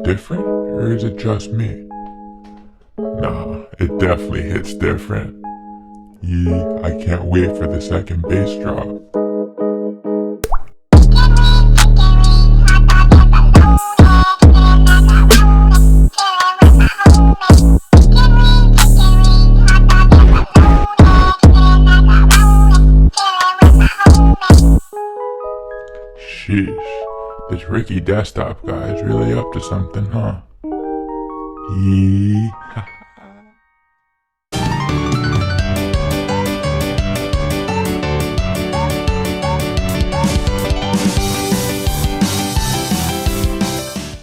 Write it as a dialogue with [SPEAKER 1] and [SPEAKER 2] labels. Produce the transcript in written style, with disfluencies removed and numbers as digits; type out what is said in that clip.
[SPEAKER 1] different, or is it just me? Nah, it definitely hits different. Yee, I can't wait for the second bass drop. Sheesh, this Ricky Desktop guy is really up to something, huh? Yee.